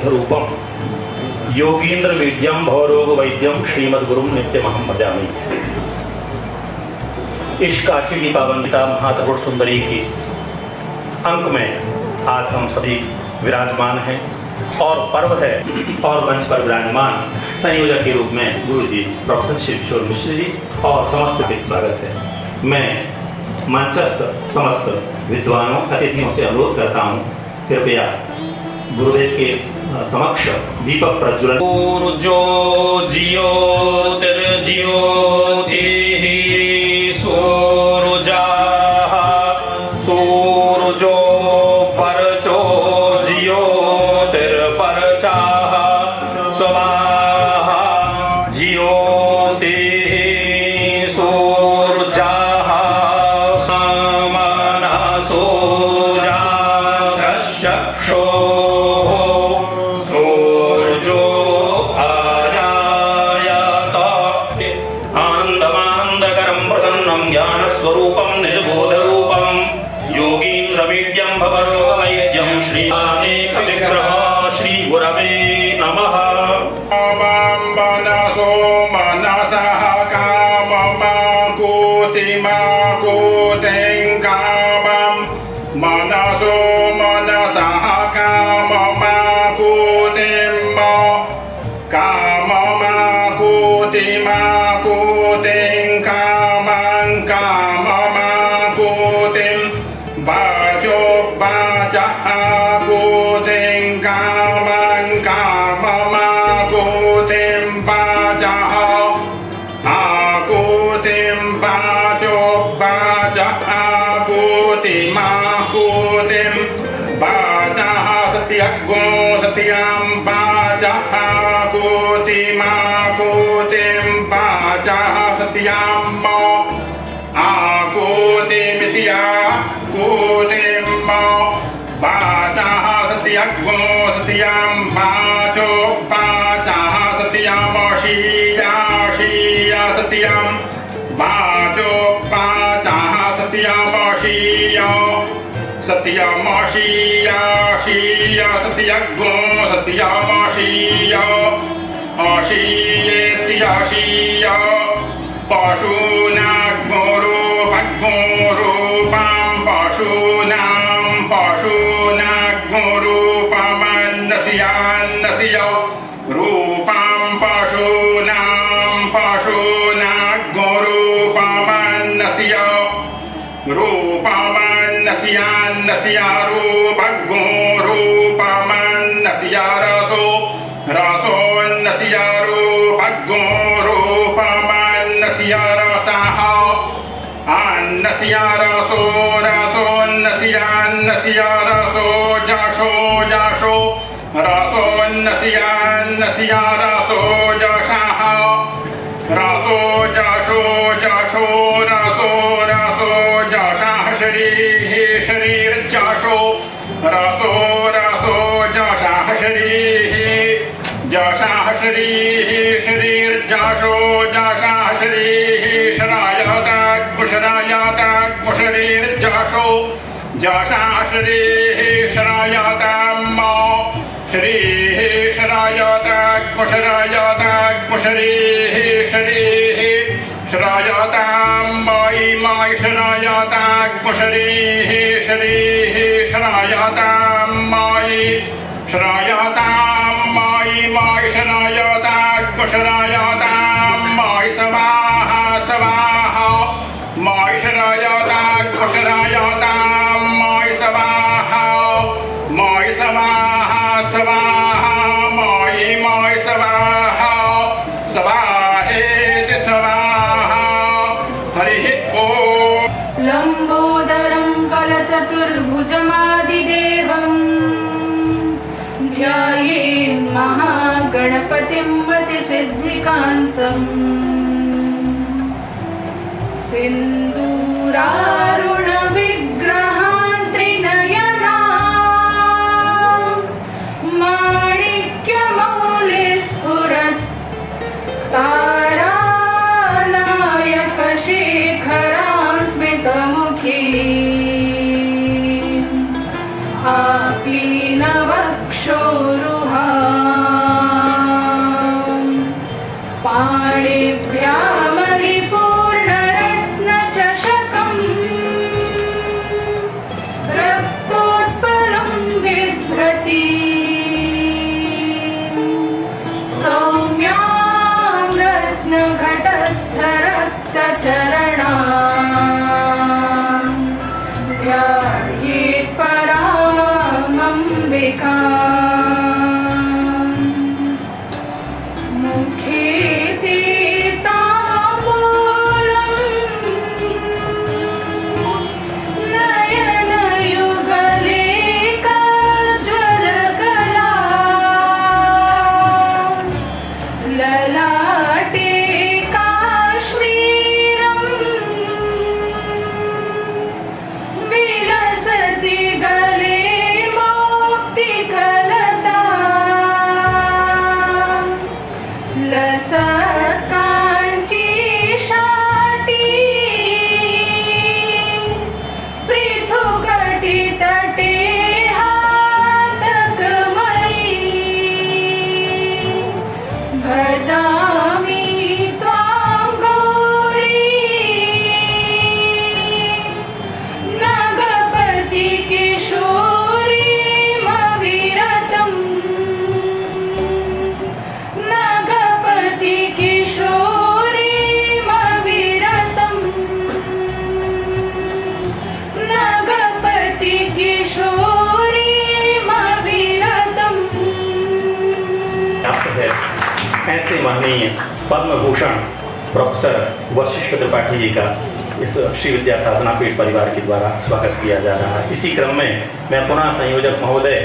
रूपम योगींद्र वीड्यम भवरोग वैद्यम श्रीमद्गुरुम नित्यमहं भजामि। इस काशी की पावनता महात्रिपुर सुंदरी की अंक में आज हम सभी विराजमान हैं और पर्व है और मंच पर विराजमान संयोजक के रूप में गुरु जी प्रोफेसर शिव किशोर मिश्र जी और समस्त के स्वागत है। मैं मंचस्थ समस्त विद्वानों अतिथियों से अनुरोध करता हूँ, कृपया गुरुदेव के समक्ष दीपक प्रज्वलन। जो ज्योतिर्ज्योति सूरुजा सूरुजो परचो ज्योतिर्परचा स्वाहा ज्योति सूरुजा समनसो जागश्चक्षो स्वरूपम निजबोधरूपम योगीन्द्रमीड्यम भवरोगवैद्यम श्रीमानेक विग्रह श्री गुरवे नमः। मनसो मनसः काममाकूतिमाकूतिं कामं मनसो मनसः काममाकूतिं काममाकूतिमाकूतिं काममाकूतिं वाचो वाचः कूतिं कामं काममाकूतिं वाचः आकूतिं वाचो वाचः कूतिमाकूतिं वाचः सत्यग्नो सत्यं वाचः कूतिमाकूतिं वाचः सत्यं आकूतिमित्या कूतिं वाचः सत्यग्नो सत्यं वाचो वाचः सत्यमशीया सत्यं वाचो वाचः सत्यमशीया सत्यमशीया सत्यग्नो सत्यमशीया अशीयेत्याशीया पशूनाग्मोरूपं पशूनाग्मोरूपमन्नस्यान्नस्यौ रूपं पशूनाग्मोरूपमन्नस्यौ रूपमन्नस्यान्नस्या रूपग्मोरूपमन्नस्या रसो रसोन्नस्या रूपग्मोरूपमन्नस्या रसः अन्नस्या रसो रसोन्नस्यान्नस्या रसो जशो जशो रसोन्नस्यान्नस्या रसो जशः रसो जशो जशो रसो रसो जशः शरीः शरीर्जशो रसो रसो जशः शरीः जशः शरीः शरीर्जशो जशः शरीः शरायताग्मुशरीर्जशो जशः शरीः शरायताम्मो शरीः शरायताग्मुशरीः शरीः शरायताम्मयि मायि शरायताग्मुशरीः शरीः शरायताम्मयि शरायताम्मयि मायि शरायताग्मुशरायताम्मयि स्वाहा स्वाहा मायि शरायताग्मुशरायताम्मयि स्वाहा मायि स्वाहा स्वाहा मायि मायि स्वाहा स्वाहेति स्वाहा हरिः ओम्। लंबोदरं कलचतुर्भुजमादिदेवं ध्यायेन् महागणपतिं मतिसिद्धिकान्तम् सिन्दूरारुणविग्रहान् त्रिनयना माणिक्यमौलिस्फुरत् तारानायकशेखरां स्मितमुखी आपीनव घटस्थ रक्तचरणा ध्यायेत् परामम्बिका मुखे तीर्थाम्बूलं नयनयुगले काज्ज्वलकला ललाटे काश्मीरं विलसति गले मौक्तिकलता लसत्काञ्ची शाटी पृथुकटितटे हाटकमयी भजामि त्वां गौरी नगपति किशोरीमविरतम् नगपति किशोरीमविरतम् नगपति किशोरीमविरतम् प्राप्त है। ऐसे माननीय पद्म भूषण प्रोफेसर वशिष्ठ त्रिपाठी जी का इस श्री विद्या साधना पीठ परिवार के द्वारा स्वागत किया जा रहा है। इसी क्रम में मैं पुनः संयोजक महोदय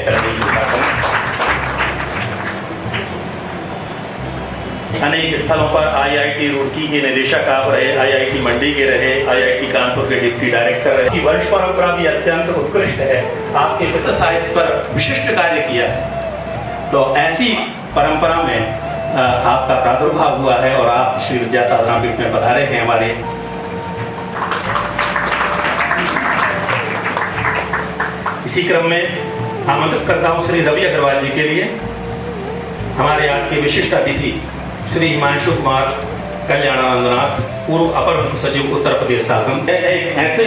अनेक स्थलों पर आईआईटी रुड़की के निदेशक आप रहे, आईआईटी मंडी के रहे, आईआईटी कानपुर के डिप्टी डायरेक्टर रहे। की वंश परंपरा भी अत्यंत उत्कृष्ट है। आपके पितृ साहित्य पर विशिष्ट कार्य किया है। तो ऐसी परंपरा में आपका प्रादुर्भाव हुआ है और आप श्री विद्या साधना पीठ में पधारे हैं हमारे। इसी क्रम में आमंत्रित करता हूं श्री रवि अग्रवाल जी के लिए हमारे आज के विशिष्ट अतिथि श्री हिमांशु कुमार कल्याणानंदनाथ, पूर्व अपर मुख्य सचिव उत्तर प्रदेश शासन। एक ऐसे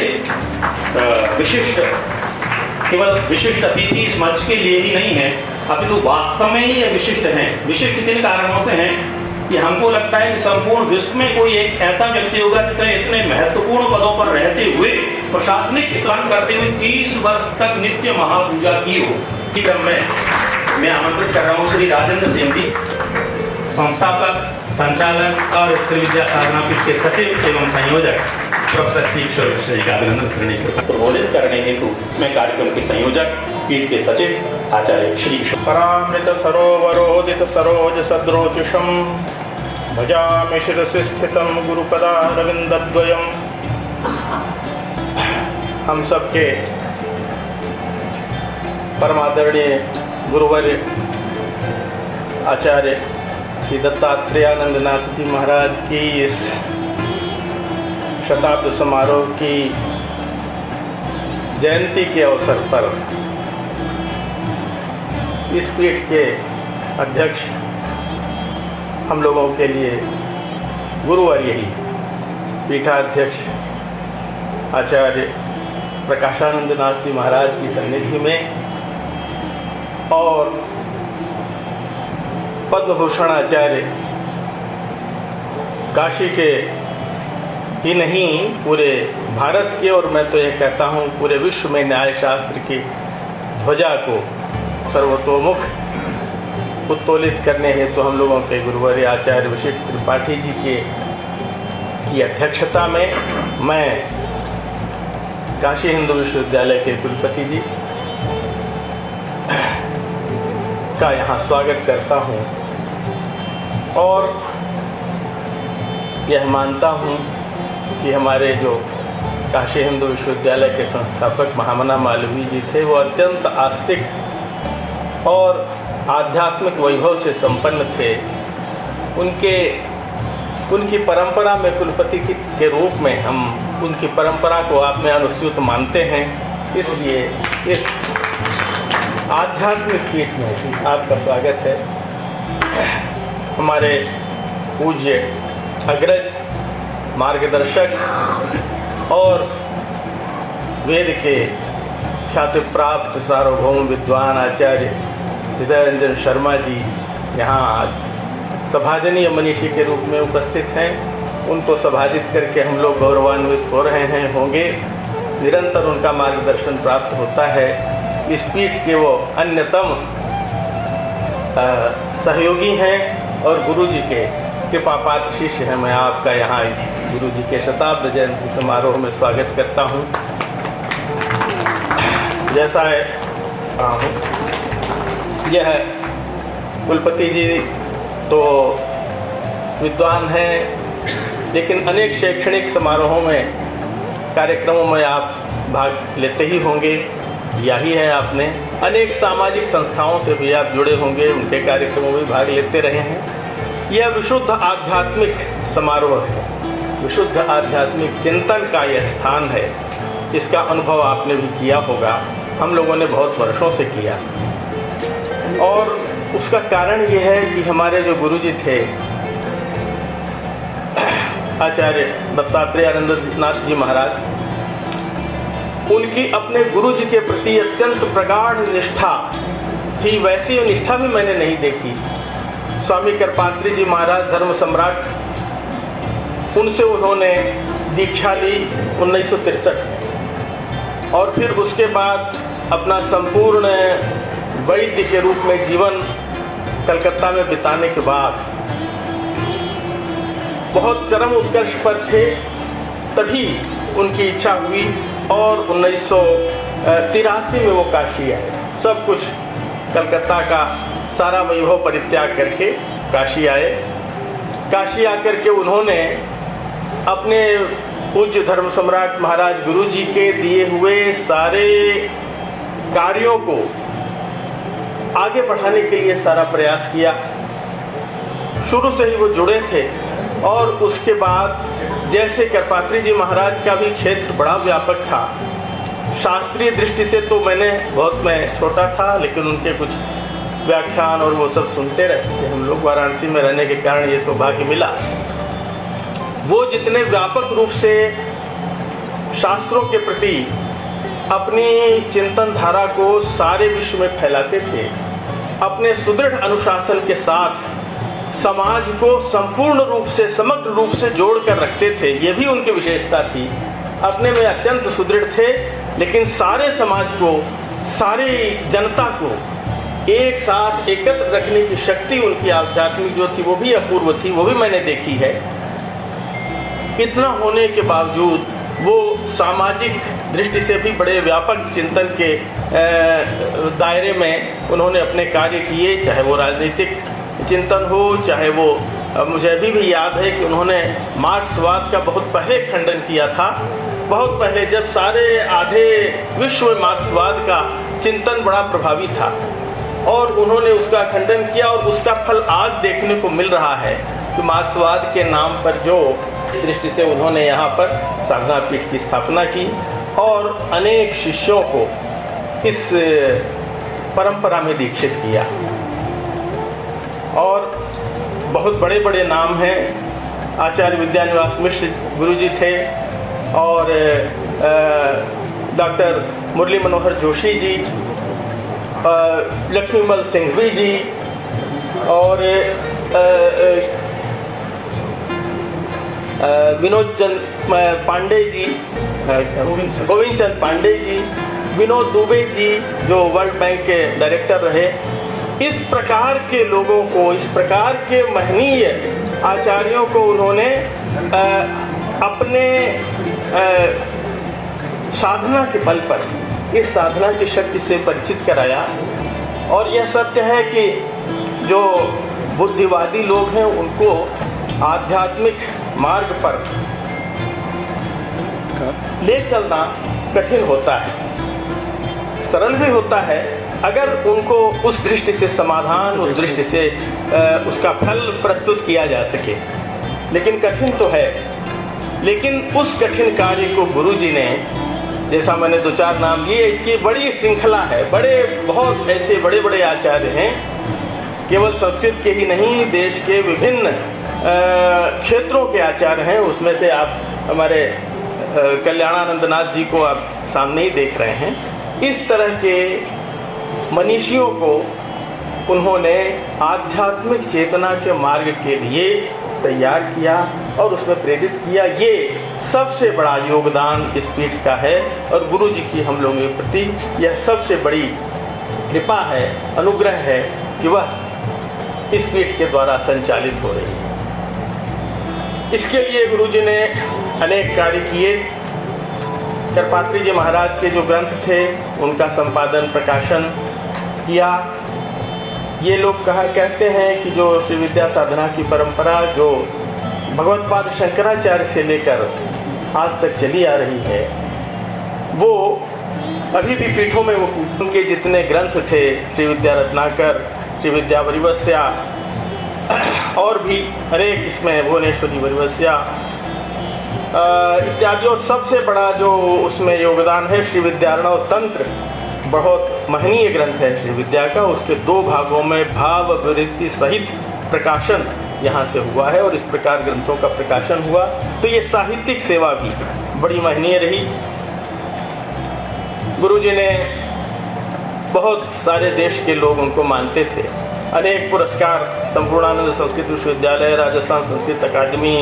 विशिष्ट, केवल विशिष्ट अतिथि इस मंच के लिए ही नहीं है, अपितु वास्तव में ही ये विशिष्ट हैं। विशिष्ट किन कारणों से हैं कि हमको लगता है कि संपूर्ण विश्व में कोई एक ऐसा व्यक्ति होगा जिसने इतने महत्वपूर्ण पदों पर रहते हुए प्रशासनिक काम करते हुए 30 वर्ष तक नित्य महापूजा की हो। इसी क्रम में मैं आमंत्रित कर रहा हूँ श्री राजेंद्र सिंह जी, संस्थापक, संचालक और श्री विद्या साधना पीठ के सचिव एवं संयोजक प्रोफेसर श्री किशोर मिश्र जी का अभिनंदन करने के प्रबोधित करने हेतु मैं कार्यक्रम के संयोजक पीठ के सचिव आचार्य श्री परामृत सरोवरोदित सरोज सद्रोजुषं भजामि शिरसि स्थितं गुरुपदारविन्दद्वयम्। हम सबके परमादरणीय गुरुवर्य आचार्य श्री दत्तात्रेयानंदनाथ जी महाराज की इस शताब्दी समारोह की जयंती के अवसर पर इस पीठ के अध्यक्ष हम लोगों के लिए गुरुवर्य ही पीठाध्यक्ष आचार्य प्रकाशानंदनाथ जी महाराज की सन्निधि में और पद्म भूषण आचार्य काशी के ही नहीं पूरे भारत के और मैं तो ये कहता हूँ पूरे विश्व में न्याय शास्त्र की ध्वजा को सर्वतोमुख उत्तोलित करने हेतु तो हम लोगों के गुरुवर्य आचार्य वशिष्ठ त्रिपाठी जी की अध्यक्षता में मैं काशी हिंदू विश्वविद्यालय के कुलपति जी का यहाँ स्वागत करता हूँ और यह मानता हूँ कि हमारे जो काशी हिंदू विश्वविद्यालय के संस्थापक महामना मालवीय जी थे वो अत्यंत आस्तिक और आध्यात्मिक वैभव से संपन्न थे। उनकी परंपरा में कुलपति के रूप में हम उनकी परंपरा को आप में अनुस्यूत मानते हैं, इसलिए इस आध्यात्मिक पीठ में आपका स्वागत है। हमारे पूज्य अग्रज मार्गदर्शक और वेद के ख्याति प्राप्त सार्वभौम विद्वान आचार्य हृदय रंजन शर्मा जी यहाँ आज सभाजनीय मनीषी के रूप में उपस्थित हैं, उनको सभाजित करके हम लोग गौरवान्वित हो रहे हैं, होंगे। निरंतर उनका मार्गदर्शन प्राप्त होता है। इस पीठ के वो अन्यतम सहयोगी हैं और गुरु जी के कृपापात्र शिष्य हैं। मैं आपका यहाँ इस गुरु जी के शताब्दी जयंती समारोह में स्वागत करता हूँ। जैसा है यह कुलपति जी तो विद्वान हैं, लेकिन अनेक शैक्षणिक समारोहों में, कार्यक्रमों में आप भाग लेते ही होंगे, यही है आपने। अनेक सामाजिक संस्थाओं से भी आप जुड़े होंगे, उनके कार्यक्रमों में भाग लेते रहे हैं। यह विशुद्ध आध्यात्मिक समारोह है, विशुद्ध आध्यात्मिक चिंतन का यह स्थान है। इसका अनुभव आपने भी किया होगा, हम लोगों ने बहुत वर्षों से किया। और उसका कारण यह है कि हमारे जो गुरुजी थे आचार्य दत्तात्रेय आनंदनाथ जी महाराज, उनकी अपने गुरु जी के प्रति अत्यंत प्रगाढ़ निष्ठा थी। वैसी निष्ठा भी मैंने नहीं देखी। स्वामी करपात्री जी महाराज धर्म सम्राट, उनसे उन्होंने दीक्षा ली 1963 में, और फिर उसके बाद अपना संपूर्ण वैद्य के रूप में जीवन कलकत्ता में बिताने के बाद बहुत चरम उत्कर्ष पर थे। तभी उनकी इच्छा हुई और 1983 में वो काशी आए। सब कुछ कलकत्ता का सारा वैभव परित्याग करके काशी आए। काशी आकर के उन्होंने अपने पूज्य धर्म सम्राट महाराज गुरु जी के दिए हुए सारे कार्यों को आगे बढ़ाने के लिए सारा प्रयास किया। शुरू से ही वो जुड़े थे। और उसके बाद जैसे करपात्री जी महाराज का भी क्षेत्र बड़ा व्यापक था। शास्त्रीय दृष्टि से तो मैं छोटा था, लेकिन उनके कुछ व्याख्यान और वो सब सुनते रहते थे। हम लोग वाराणसी में रहने के कारण ये सौभाग्य मिला। वो जितने व्यापक रूप से शास्त्रों के प्रति अपनी चिंतन धारा को सारे विश्व में फैलाते थे, अपने सुदृढ़ अनुशासन के साथ समाज को संपूर्ण रूप से, समग्र रूप से जोड़ कर रखते थे। ये भी उनकी विशेषता थी। अपने में अत्यंत सुदृढ़ थे, लेकिन सारे समाज को, सारी जनता को एक साथ एकत्र रखने की शक्ति उनकी आध्यात्मिक जो थी वो भी अपूर्व थी, वो भी मैंने देखी है। इतना होने के बावजूद वो सामाजिक दृष्टि से भी बड़े व्यापक चिंतन के दायरे में उन्होंने अपने कार्य किए, चाहे वो राजनीतिक चिंतन हो, चाहे वो मुझे अभी भी याद है कि उन्होंने मार्क्सवाद का बहुत पहले खंडन किया था। बहुत पहले, जब सारे आधे विश्व में मार्क्सवाद का चिंतन बड़ा प्रभावी था, और उन्होंने उसका खंडन किया। और उसका फल आज देखने को मिल रहा है कि मार्क्सवाद के नाम पर जो दृष्टि से उन्होंने यहाँ पर साधना पीठ की स्थापना की और अनेक शिष्यों को इस परंपरा में दीक्षित किया। और बहुत बड़े बड़े नाम हैं। आचार्य विद्यानिवास मिश्र गुरु जी थे, और डॉक्टर मुरली मनोहर जोशी जी, लक्ष्मीमल सिंघवी जी, और विनोद चंद पांडे जी, गोविंद चंद पांडे जी, विनोद दुबे जी जो वर्ल्ड बैंक के डायरेक्टर रहे। इस प्रकार के लोगों को, इस प्रकार के महनीय आचार्यों को उन्होंने अपने साधना के बल पर, इस साधना की शक्ति से परिचित कराया। और यह सत्य है कि जो बुद्धिवादी लोग हैं उनको आध्यात्मिक मार्ग पर ले चलना कठिन होता है। सरल भी होता है अगर उनको उस दृष्टि से समाधान, उस दृष्टि से उसका फल प्रस्तुत किया जा सके, लेकिन कठिन तो है। लेकिन उस कठिन कार्य को गुरु जी ने, जैसा मैंने दो चार नाम लिए, इसकी बड़ी श्रृंखला है। बहुत ऐसे बड़े बड़े आचार्य हैं, केवल संस्कृत के ही नहीं, देश के विभिन्न क्षेत्रों के आचार्य हैं। उसमें से आप हमारे कल्याणानंदनाथ जी को आप सामने ही देख रहे हैं। इस तरह के मनीषियों को उन्होंने आध्यात्मिक चेतना के मार्ग के लिए तैयार किया और उसमें प्रेरित किया। ये सबसे बड़ा योगदान इस पीठ का है और गुरु जी की हम लोगों के प्रति यह सबसे बड़ी कृपा है, अनुग्रह है कि वह इस पीठ के द्वारा संचालित हो रही है। इसके लिए गुरु जी ने अनेक कार्य किए। करपात्री जी महाराज के जो ग्रंथ थे उनका संपादन प्रकाशन किया। ये लोग कहते हैं कि जो श्री विद्या साधना की परंपरा जो भगवत्पाद शंकराचार्य से लेकर आज तक चली आ रही है, वो अभी भी पीठों में वो उनके जितने ग्रंथ थे, श्री विद्या रत्नाकर, श्री विद्या वरिवस्या और भी अनेक, इसमें भुवनेश्वरी वरिवस्या इत्यादि, और सबसे बड़ा जो उसमें योगदान है श्री विद्यार्णव तंत्र, बहुत महनीय ग्रंथ है श्री विद्या का। उसके 2 भागों में भाव वृत्ति सहित प्रकाशन यहाँ से हुआ है और इस प्रकार ग्रंथों का प्रकाशन हुआ। तो ये साहित्यिक सेवा भी बड़ी महनीय रही। गुरु जी ने बहुत सारे देश के लोग उनको मानते थे। अनेक पुरस्कार, संपूर्णानंद संस्कृत विश्वविद्यालय, राजस्थान संस्कृत अकादमी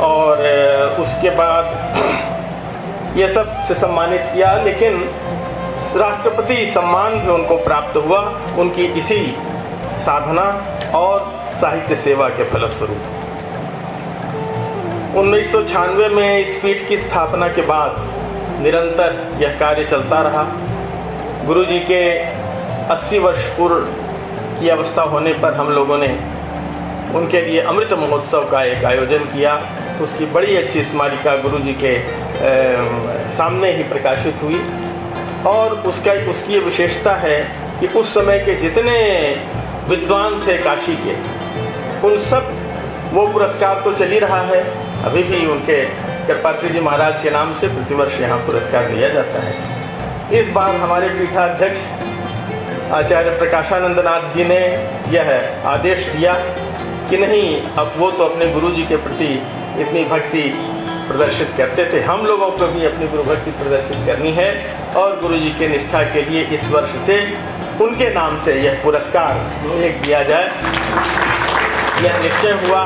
और उसके बाद ये सब से सम्मानित किया, लेकिन राष्ट्रपति सम्मान भी उनको प्राप्त हुआ उनकी इसी साधना और साहित्य सेवा के फलस्वरूप। 1996 में इस पीठ की स्थापना के बाद निरंतर यह कार्य चलता रहा। गुरु जी के 80 वर्ष पूर्ण की अवस्था होने पर हम लोगों ने उनके लिए अमृत महोत्सव का एक आयोजन किया। उसकी बड़ी अच्छी स्मारिका गुरु जी के सामने ही प्रकाशित हुई और उसकी ये विशेषता है कि उस समय के जितने विद्वान थे काशी के, उन सब, वो पुरस्कार तो चल ही रहा है, अभी भी उनके करपात्री जी महाराज के नाम से प्रतिवर्ष यहाँ पुरस्कार दिया जाता है। इस बार हमारे पीठाध्यक्ष आचार्य प्रकाशानंदनाथ जी ने यह आदेश दिया कि नहीं, अब वो तो अपने गुरु जी के प्रति इतनी भक्ति प्रदर्शित करते थे, हम लोगों को भी अपनी गुरु भक्ति प्रदर्शित करनी है और गुरु जी के निष्ठा के लिए इस वर्ष से उनके नाम से यह पुरस्कार एक दिया जाए। यह निश्चय हुआ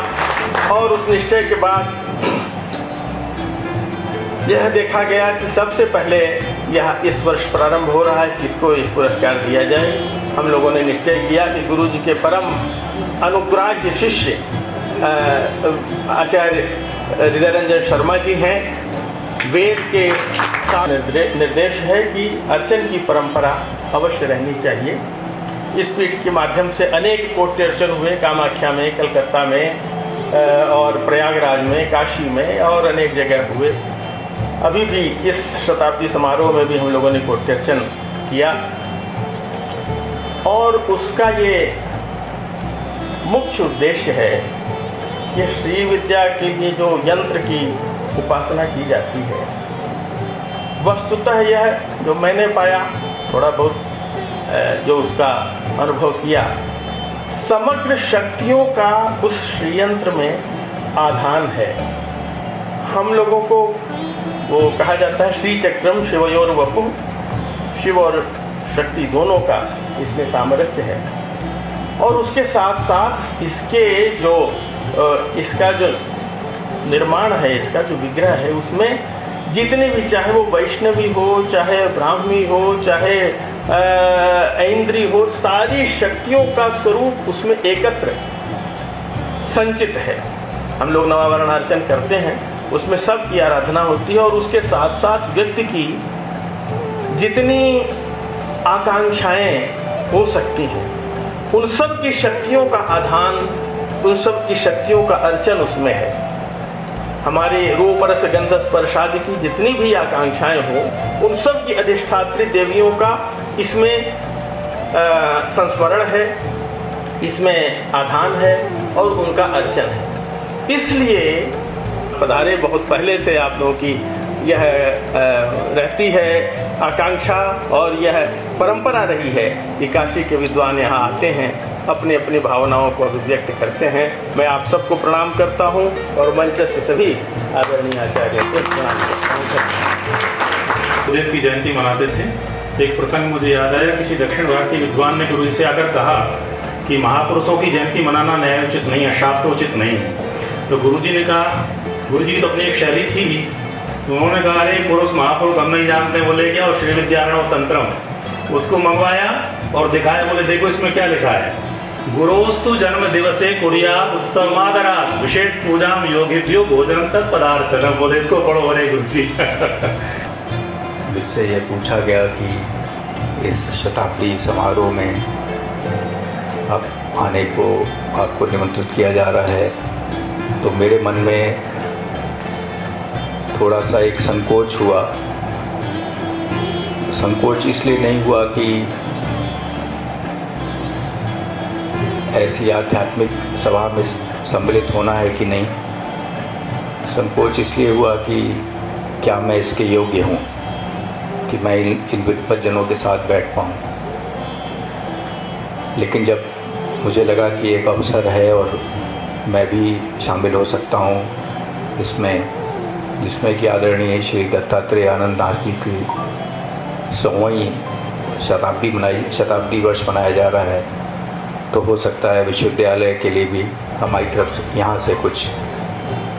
और उस निश्चय के बाद यह देखा गया कि सबसे पहले यह इस वर्ष प्रारंभ हो रहा है कि इसको एक पुरस्कार दिया जाए। हम लोगों ने निश्चय किया कि गुरु जी के परम अनुग्राह्य शिष्य आचार्य हृदय रंजन शर्मा जी हैं। वेद के निर्देश है कि अर्चन की परंपरा अवश्य रहनी चाहिए। इस पीठ के माध्यम से अनेक कोटि अर्चन हुए, कामाख्या में, कलकत्ता में और प्रयागराज में, काशी में और अनेक जगह हुए। अभी भी इस शताब्दी समारोह में भी हम लोगों ने कोटि अर्चन किया और उसका ये मुख्य उद्देश्य है कि श्री विद्या के लिए जो यंत्र की उपासना की जाती है, वस्तुतः यह जो मैंने पाया, थोड़ा बहुत जो उसका अनुभव किया, समग्र शक्तियों का उस श्रीयंत्र में आधान है। हम लोगों को वो कहा जाता है श्री चक्रम शिवयोर वपु, शिव और शक्ति दोनों का इसमें सामरस्य है। और उसके साथ साथ इसके जो इसका जो निर्माण है, इसका जो विग्रह है, उसमें जितने भी, चाहे वो वैष्णवी हो, चाहे ब्राह्मी हो, चाहे ऐन्द्री हो, सारी शक्तियों का स्वरूप उसमें एकत्र संचित है। हम लोग नवावरणार्चन करते हैं, उसमें सब की आराधना होती है और उसके साथ साथ व्यक्ति की जितनी आकांक्षाएं हो सकती हैं, उन सब की शक्तियों का आधान, उन सब की शक्तियों का अर्चन उसमें है। हमारे रूप रस गंध स्पर्श आदि की जितनी भी आकांक्षाएं हो, उन सब की अधिष्ठात्री देवियों का इसमें संस्मरण है, इसमें आधान है और उनका अर्चन है। इसलिए पधारे बहुत पहले से आप लोगों की यह रहती है आकांक्षा और यह परंपरा रही है कि काशी के विद्वान यहाँ आते हैं, अपनी अपनी भावनाओं को अभिव्यक्त करते हैं। मैं आप सबको प्रणाम करता हूँ और मंच से सभी आदरणीय आचार्य को प्रणाम करता हूँ। गुरुदेव की जयंती मनाते थे एक प्रसंग मुझे याद आया, किसी दक्षिण भारतीय विद्वान ने गुरु जी से आकर कहा कि महापुरुषों की जयंती मनाना न्यायोचित नहीं है, शास्त्रोचित नहीं है। तो गुरु जी ने कहा, गुरु जी की तो अपनी एक शैली थी ही, तो उन्होंने कहा अरे पुरुष महापुरुष हम नहीं जानते, बोले क्या, और श्री विद्यारणव तंत्रम उसको मंगवाया और दिखाया, बोले देखो इसमें क्या लिखा है, गुरोस्तु जन्म दिवसे कुरिया उत्सव मादरा विशेष पूजा योगिभ्यो भोजन तत्पदार्थनम, बोले इसको पढ़ो, बोले गुरु जी। जिससे ये पूछा गया कि इस शताब्दी समारोह में आप आने को आपको निमंत्रित किया जा रहा है, तो मेरे मन में थोड़ा सा एक संकोच हुआ। संकोच इसलिए नहीं हुआ कि ऐसी आध्यात्मिक सभा में सम्मिलित होना है कि नहीं, संकोच इसलिए हुआ कि क्या मैं इसके योग्य हूँ कि मैं इन विद्वज्जनों के साथ बैठ पाऊँ। लेकिन जब मुझे लगा कि एक अवसर है और मैं भी शामिल हो सकता हूँ इसमें, जिसमें कि आदरणीय श्री दत्तात्रेय आनंद नाथ जी की 100वीं शताब्दी वर्ष मनाया जा रहा है, तो हो सकता है विश्वविद्यालय के लिए भी हमारी तरफ से यहाँ से कुछ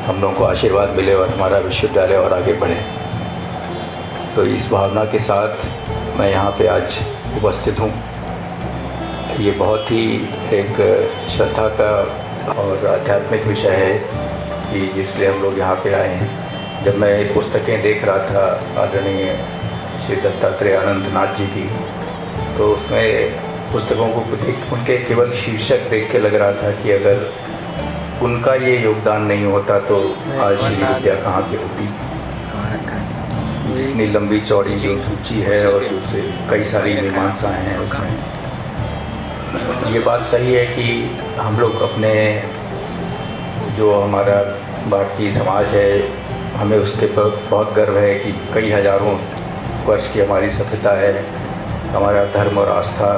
हम लोगों को आशीर्वाद मिले और हमारा विश्वविद्यालय और आगे बढ़े। तो इस भावना के साथ मैं यहाँ पे आज उपस्थित हूँ। ये बहुत ही एक श्रद्धा का और आध्यात्मिक विषय है कि जिसलिए हम लोग यहाँ पे आए हैं। जब मैं पुस्तकें देख रहा था आदरणीय श्री दत्तात्रेय आनंद नाथ जी की, तो उसमें पुस्तकों को उनके केवल शीर्षक देख के लग रहा था कि अगर उनका ये योगदान नहीं होता तो आज श्री विद्या कहाँ पे होती। इतनी लंबी चौड़ी जो सूची है और दूसरे कई सारी मीमांसाएँ हैं उसमें, ये बात सही है कि हम लोग अपने जो हमारा भारतीय समाज है, हमें उसके पर बहुत गर्व है कि कई हजारों वर्ष की हमारी सभ्यता है, हमारा धर्म और आस्था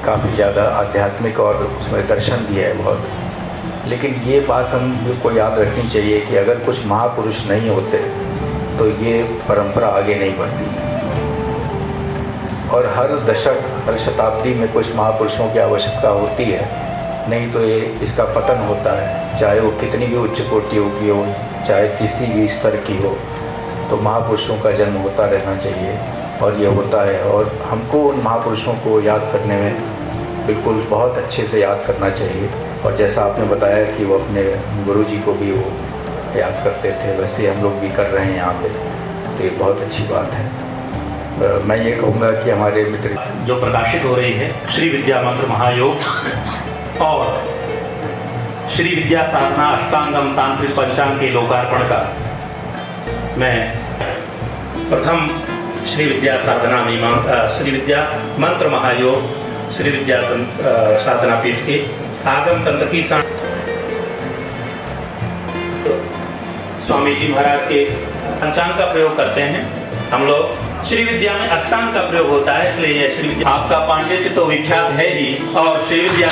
काफ़ी ज़्यादा आध्यात्मिक और उसमें दर्शन भी है बहुत। लेकिन ये बात हम को याद रखनी चाहिए कि अगर कुछ महापुरुष नहीं होते तो ये परंपरा आगे नहीं बढ़ती। और हर दशक, हर शताब्दी में कुछ महापुरुषों की आवश्यकता होती है, नहीं तो ये इसका पतन होता है। चाहे वो कितनी भी उच्च कोटि की हो, चाहे किसी भी स्तर की हो, तो महापुरुषों का जन्म होता रहना चाहिए और ये होता है। और हमको उन महापुरुषों को याद करने में बिल्कुल बहुत अच्छे से याद करना चाहिए। और जैसा आपने बताया कि वो अपने गुरु जी को भी वो याद करते थे, वैसे हम लोग भी कर रहे हैं यहाँ पे, तो ये बहुत अच्छी बात है। मैं ये कहूँगा कि हमारे मित्र जो प्रकाशित हो रही है श्री विद्या मंत्र महायोग और श्री विद्या साधना अष्टांगम तांत्रिक पंचांग के लोकार्पण का मैं प्रथम श्री विद्या साधना श्री विद्या मंत्र महायोग श्री विद्या साधना पीठ के आगम तंत्र की स्वामी जी महाराज के पंचांग का प्रयोग करते हैं हम लोग। श्री विद्या में अष्टांग का प्रयोग होता है, इसलिए यह श्री विद्या आपका पांडित्य तो विख्यात है ही। और श्री विद्या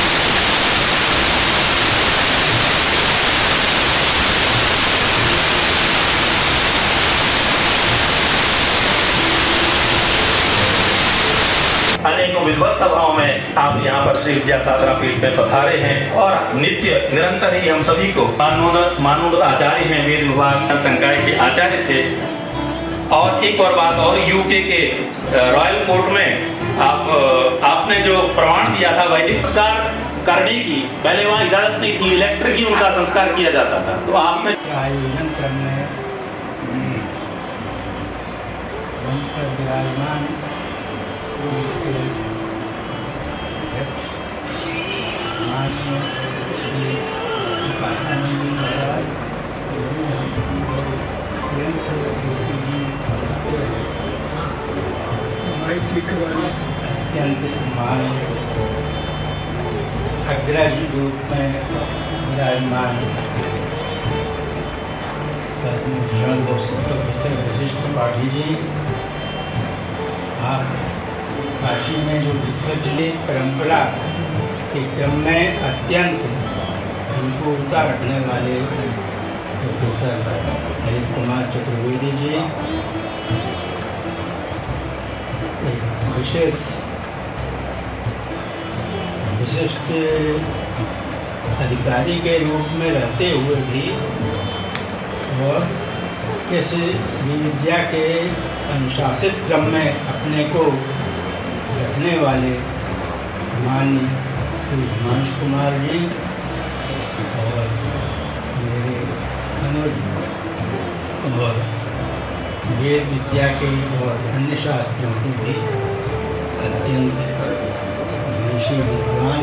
अनेकों विद्वत सभाओं में आप यहाँ पर श्री विद्या साधना पीठ में पधारे हैं और नित्य निरंतर ही हम सभी को मानोद आचार्य हैं, वेद विभाग संकाय के आचार्य थे। और एक और बात और, यूके के रॉयल कोर्ट में आपने जो प्रमाण दिया था वैदिक संस्कार करने की, पहले वहाँ इजाजत नहीं थी, इलेक्ट्रिक ही उनका संस्कार किया जाता था, तो आपने आयोजन करने विराजमान अत्यंत अग्रज रूप में विराजमान वशिष्ठ पाठी जी, आप काशी में जो विश्वचलित परंपरा के क्रम में अत्यंत उनको उल्टा रखने वाले प्रोफेसर ललित कुमार चतुर्वेदी जी, एक विशिष्ट अधिकारी के रूप में रहते हुए भी और इस श्री विद्या के अनुशासित क्रम में अपने को रखने वाले माननीय श्री हिमांशु कुमार जी और मेरे अनुज और वेद विद्या के और अन्य शास्त्रों के भी अत्यंत ऋषि विद्वान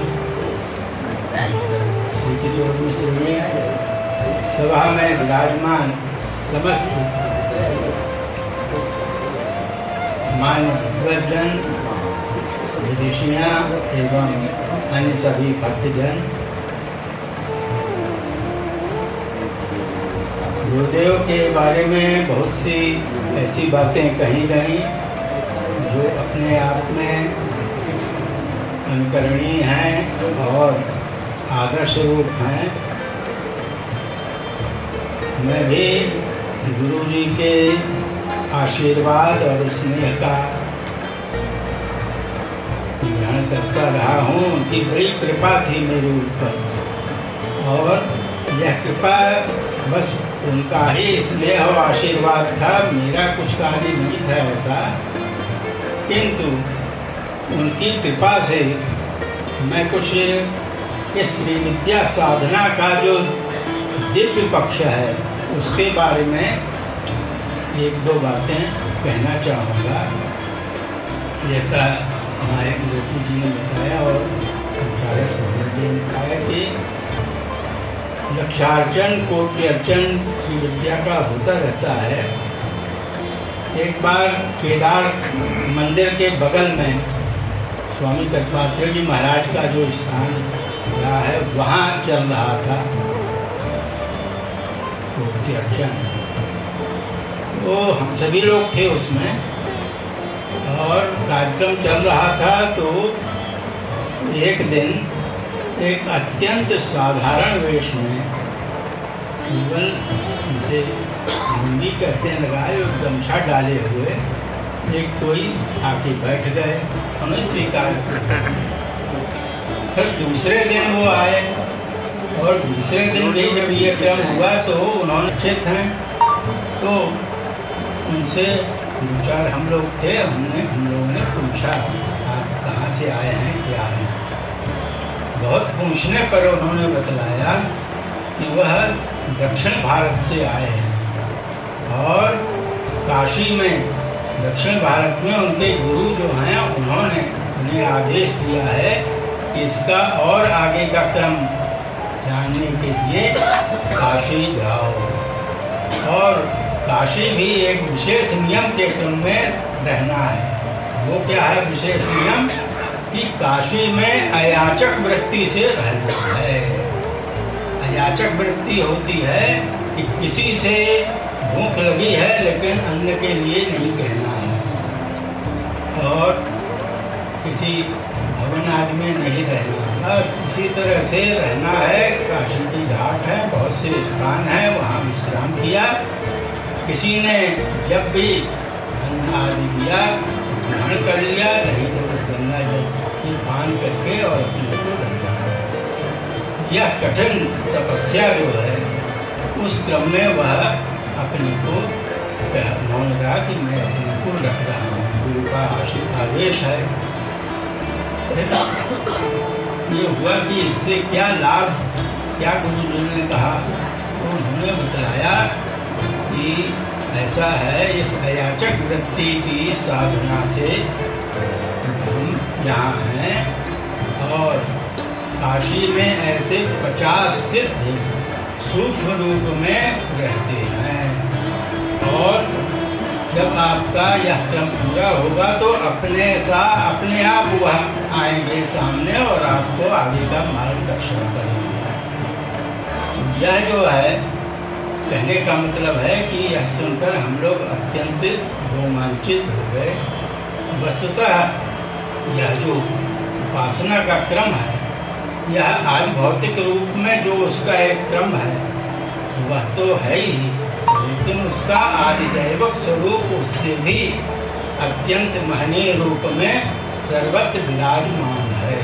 श्री किशोर मिश्र में सभा में विराजमान समस्त मान्य भक्तजन, विदेशियाँ एवं अन्य सभी भक्तजन, गुरुदेव के बारे में बहुत सी ऐसी बातें कही गई जो अपने आप में अनुकरणीय हैं और आदर्श रूप हैं। मैं भी गुरु जी के आशीर्वाद और स्नेह का ग्रहण करता रहा हूँ। उनकी बड़ी कृपा थी मेरे ऊपर और यह कृपा बस उनका ही स्नेह और आशीर्वाद था, मेरा कुछ कार्य नहीं था ऐसा, किंतु उनकी कृपा से मैं कुछ इस श्री विद्या साधना का जो दिव्य पक्ष है उसके बारे में एक दो बातें कहना चाहूँगा। जैसा हमारे गुरु जी ने बताया और जी ने बताया कि लक्षार्चन कोटि अर्चन श्री विद्या का होता रहता है। एक बार केदार मंदिर के बगल में स्वामी दत्तात्रेय जी महाराज का जो स्थान रहा है वहाँ चल रहा था कोटि अर्चन। तो हम सभी लोग थे उसमें और कार्यक्रम चल रहा था। तो एक दिन एक अत्यंत साधारण वेश में केवल उनसे मुंडी करते लगाए और गमछा डाले हुए एक कोई आके बैठ गए, उन्हें स्वीकार किया। फिर दूसरे दिन वो आए और दूसरे दिन भी जब ये क्रम हुआ तो उन्होंने चित हैं तो उनसे दो चार हम लोग थे, हम लोगों ने पूछा आप कहाँ से आए हैं क्या है। बहुत पूछने पर उन्होंने बतलाया कि वह दक्षिण भारत से आए हैं और काशी में दक्षिण भारत में उनके गुरु जो हैं उन्होंने उन्हें आदेश दिया है कि इसका और आगे का क्रम जानने के लिए काशी जाओ। और काशी भी एक विशेष नियम के क्रम में रहना है। वो क्या है विशेष नियम कि काशी में अयाचक वृत्ति से रहना है। अयाचक वृत्ति होती है कि किसी से भूख लगी है लेकिन अन्न के लिए नहीं कहना है और किसी भवन आदि में नहीं रहना। बस इसी तरह से रहना है। काशी की घाट है, बहुत से स्थान हैं, वहाँ विश्राम किया। किसी ने जब भी अन्न आदि दिया ग्रहण कर लिया, नहीं तो गंगा जल की पान करके और अपने को रखा। यह कठिन तपस्या जो है उस क्रम में वह अपने को मौन रहा कि मैं अपने को रख रहा हूँ, गुरु का आदेश है। ये हुआ कि इससे क्या लाभ, क्या गुरु जी ने कहा तो उन्होंने बताया कि ऐसा है इस अयाचक वृत्ति की साधना से हम यहाँ हैं और काशी में ऐसे 50 सिद्ध सूक्ष्म रूप में रहते हैं और जब आपका यह क्रम पूरा होगा तो अपने आप वह आएंगे सामने और आपको आगे का मार्गदर्शन करेंगे। यह जो है कहने का मतलब है कि यह सुनकर हम लोग अत्यंत रोमांचित हो गए। वस्तुतः यह जो उपासना का क्रम है यह आज भौतिक रूप में जो उसका एक क्रम है वह तो है ही, लेकिन उसका आदिदैवक स्वरूप उससे भी अत्यंत महनीय रूप में सर्वत्र विराजमान है।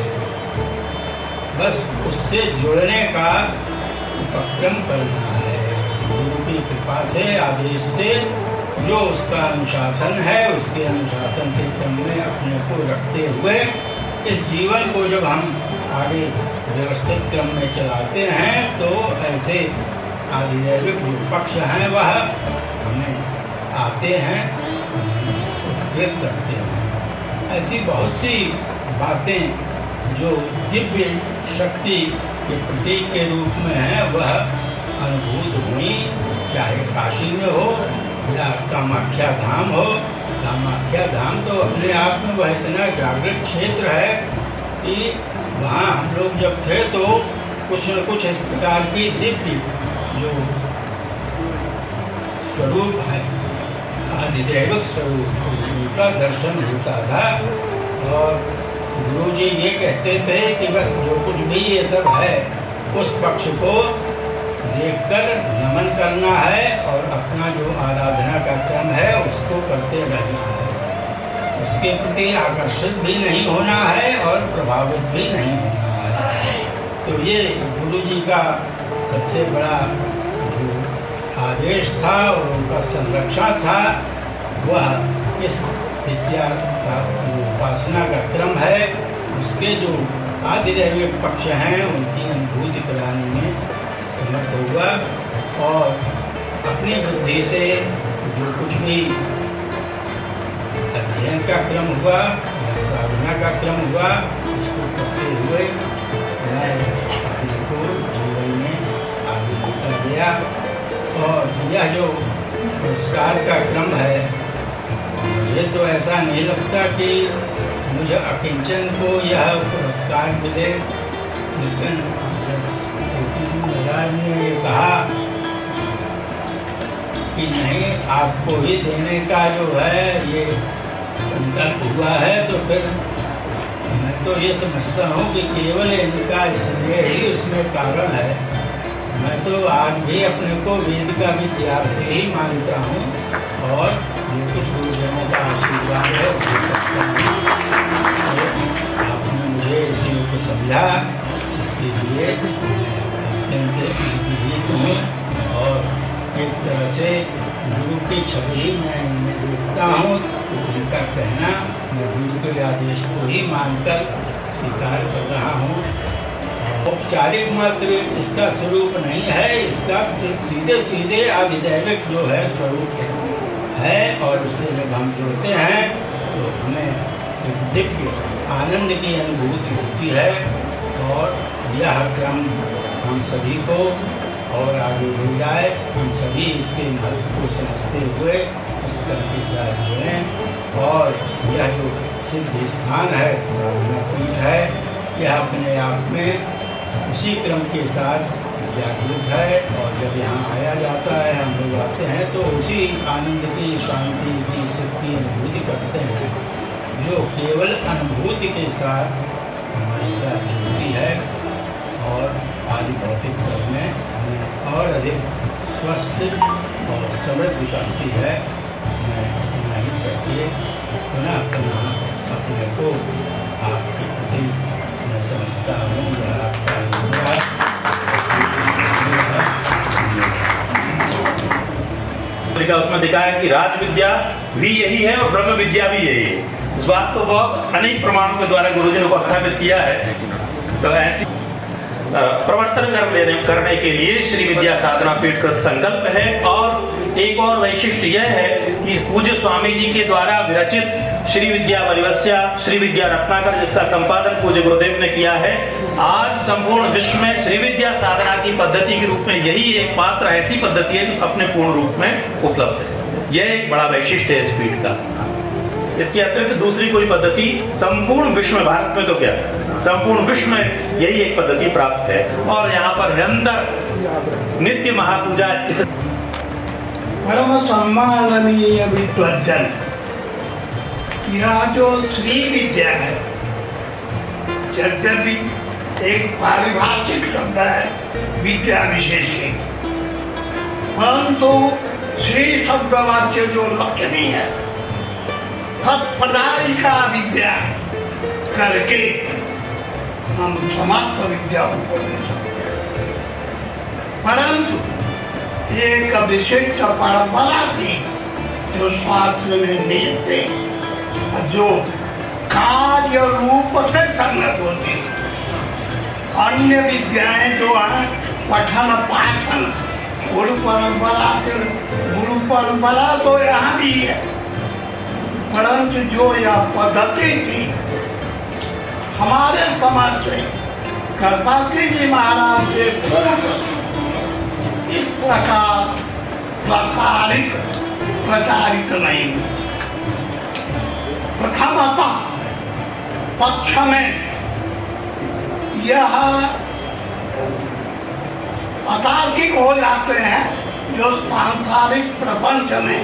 बस उससे जुड़ने का उपक्रम करना है। गुरु की कृपा से, आदेश से, जो उसका अनुशासन है, उसके अनुशासन के क्रम में अपने को रखते हुए इस जीवन को जब हम आगे व्यवस्थित क्रम में चलाते हैं तो ऐसे आधिदैविक जो पक्ष हैं वह हमें आते हैं, उपकृत करते हैं। ऐसी बहुत सी बातें जो दिव्य शक्ति के प्रतीक के रूप में हैं वह अनुभूत हुई, चाहे काशी में हो या कामाख्या धाम हो। कामाख्या धाम तो अपने आप में वह इतना जागृत क्षेत्र है कि वहाँ हम लोग जब थे तो कुछ न कुछ इस प्रकार की दिव्य जो स्वरूप है, आधिदैविक स्वरूप, उनका दर्शन होता था। और गुरु जी ये कहते थे कि बस जो कुछ भी ये सब है उस पक्ष को देखकर नमन करना है और अपना जो आराधना का क्रम है उसको करते रहना है। उसके प्रति आकर्षित भी नहीं होना है और प्रभावित भी नहीं होना है। तो ये गुरु जी का सबसे बड़ा जो आदेश था और उनका संरक्षण था वह इस विद्या का जो उपासना का क्रम है उसके जो आधिदैविक पक्ष हैं उनकी अनुभूति कराने में समर्थ होगा। और अपनी बुद्धि से जो कुछ भी अध्ययन का क्रम हुआ या साधना का क्रम हुआ उसको करते हुए मैं अपने को जीवन में आगे बढ़ता गया। और यह जो पुरस्कार का क्रम है मुझे तो ऐसा नहीं लगता कि मुझे अकिंचन को यह पुरस्कार मिले, लेकिन महाराज ने ये कहा कि नहीं आपको ही देने का जो है ये संकल्प हुआ है, तो फिर मैं तो ये समझता हूँ कि केवल इनका इसलिए ही उसमें कारण है। मैं तो आज भी अपने को वेद का विद्यार्थी ही मानता हूँ और ये कुछ गुरुजनों का आशीर्वाद है आपने मुझे इसी को समझा, इसके लिए अत्यंत अनुग्रहित हूँ। और एक तरह से गुरु की छवि मैं इनमें देखता हूँ तो उनका कहना मैं गुरु के आदेश को ही मानकर स्वीकार कर रहा हूँ। औपचारिक मात्र इसका स्वरूप नहीं है, इसका सीधे सीधे आधिदैविक जो है स्वरूप है। और उससे जब हम जुड़ते हैं तो हमें एक दिव्य आनंद की अनुभूति होती है। और यह क्रम हम सभी को और आगे बढ़ जाए, हम सभी इसके महत्व को समझते हुए इस क्रम के साथ जुड़ें। और यह जो सिद्ध स्थान है, साधना पीठ है, यह अपने आप में उसी क्रम के साथ जागरूक है। और जब यहाँ आया जाता है, हम लोग आते हैं तो उसी आनंद की, शांति की, सुख की अनुभूति करते हैं जो केवल अनुभूति के साथ हमारे साथ जुड़ती है और आदि भौतिक कर्म में हमें और अधिक स्वस्थ और समृद्ध करती है। मैं इतना ही करके पुनः अपने को आपके प्रति मैं समझता हूँ यह आपका उसमें दिखाया कि राज विद्या भी यही है और ब्रह्म विद्या भी यही है। इस बात को बहुत अनेक प्रमाणों के द्वारा गुरुजी ने स्थापित किया है। तो ऐसी प्रवर्तन करने के लिए श्री विद्या साधना पीठ कृत संकल्प है। और एक और वैशिष्ट्य यह है कि पूज्य स्वामी जी के द्वारा विरचित श्री विद्या वरिवस्या, श्री विद्या रत्नाकर, जिसका संपादन पूज्य गुरुदेव ने किया है, आज संपूर्ण विश्व में श्री विद्या साधना की पद्धति के रूप में यही एक मात्र ऐसी पद्धति है जो अपने पूर्ण रूप में उपलब्ध है। यह एक बड़ा वैशिष्ट्य है इस पीठ का। इसके अतिरिक्त दूसरी कोई पद्धति संपूर्ण विश्व में, भारत में तो क्या संपूर्ण विश्व में यही एक पद्धति प्राप्त है। और यहाँ पर निरंतर नित्य महापूजा इस परम सम्माननीय विद्वज्जन, यह जो श्री विद्या है, यद्यपि एक पारिभाषिक शब्द है विद्या विशेष के, परंतु श्री शब्द वाच्य जो लक्षणी है तत्पदायिका विद्या करके हम समस्त विद्या को ले सकते हैं। परंतु एक विशिष्ट परंपरा थी जो शास्त्र में मिलते, जो कार्य रूप से संगत होती थी। अन्य विद्याएं जो है पठन पाठन, गुरु परंपरा तो यहाँ भी है, परंतु जो यह पद्धति थी हमारे समाज से गणपति जी महाराज से पूर्व इस प्रकार प्रचारित नहीं। प्रथमतः पक्ष में यह अतार्किक हो जाते हैं जो सांसारिक प्रपंच में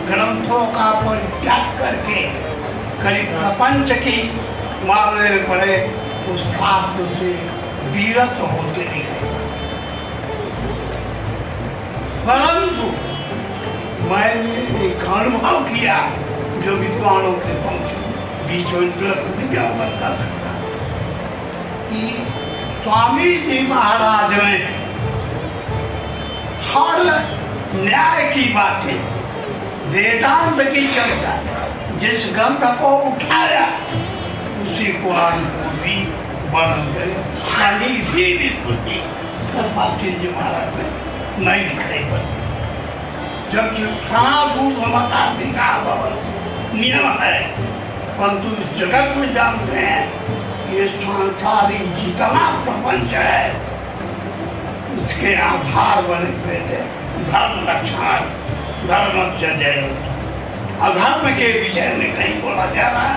ग्रंथों का परित्याग करके करीब प्रपंच की मारने पड़े उस शास्त्र से विरत होते दिखे। परंतु मैंने एक अनुभव किया जो विद्वानों के बीच में प्रतिज्ञा कर सकता कि स्वामी जी महाराज ने हर न्याय की बातें, वेदांत की चर्चा, जिस ग्रंथ को उठाया उसी को भी वर्णन करे, कहीं भी विस्मृति गणपति जी महाराज में नहीं दिखाई पड़ती। जबकि सनातन मतार्थी का नियम है, परंतु जगत में जानते हैं ये सांसारिक जितना प्रपंच है उसके आधार बने हुए थे धर्म लक्षण, धर्म जय। अधर्म के विषय में कहीं बोला जा रहा है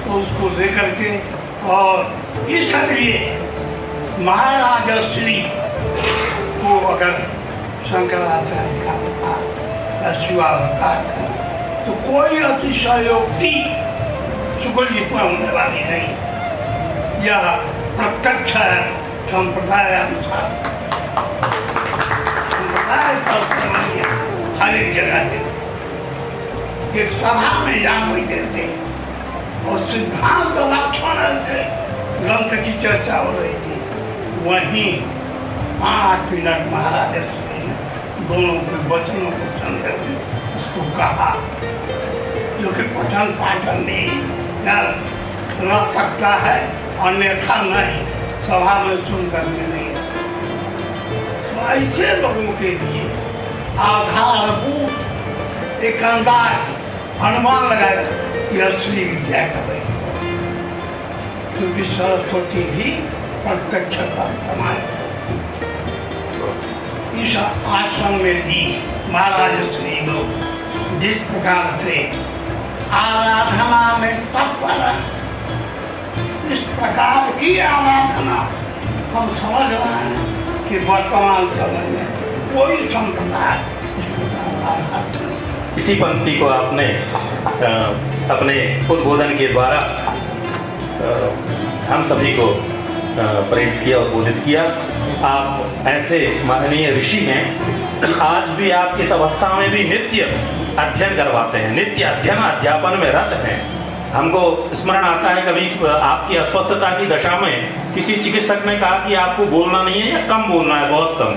तो उसको लेकर के, और इसलिए महाराज श्री को अगर शंकराचार्य का होता, शिवावतार का, तो कोई अतिशयोक्ति शुक्ल जी को होने वाली नहीं। यह प्रत्यक्ष है संप्रदाय अनुसार, संप्रदाय हर एक जगह थे। एक सभा में जा बैठे थे और सिद्धांत लक्षण थे, ग्रंथ की चर्चा हो रही थी। वहीं 5 मिनट महाराज ने दोनों के वचनों को संदर्भ में उसको कहा, जो कि पठन पाठन नहीं रह सकता है, अन्यथा नहीं, सभा में सुन करके नहीं। तो ऐसे लोगों के लिए आधारभूत एक अंदाज अनुमान लगाया यह श्री विद्या कर रही, क्योंकि सरस्वती भी प्रत्यक्ष प्रमाण। इस आश्रम में भी महाराज श्री लोग जिस प्रकार से आराधना में तत्पर, इस प्रकार की आराधना हम समझ रहे हैं कि वर्तमान समय में कोई संप्रदाय इस प्रकार इसी पंक्ति को आपने अपने उद्बोधन के द्वारा हम सभी को प्रेरित किया और बोधित किया। आप ऐसे माननीय ऋषि हैं कि आज भी आप इस अवस्था में भी नित्य अध्ययन करवाते हैं, नित्य अध्ययन अध्यापन में रत हैं। हमको स्मरण आता है कभी आपकी अस्वस्थता की दशा में किसी चिकित्सक ने कहा कि आपको बोलना नहीं है या कम बोलना है, बहुत कम।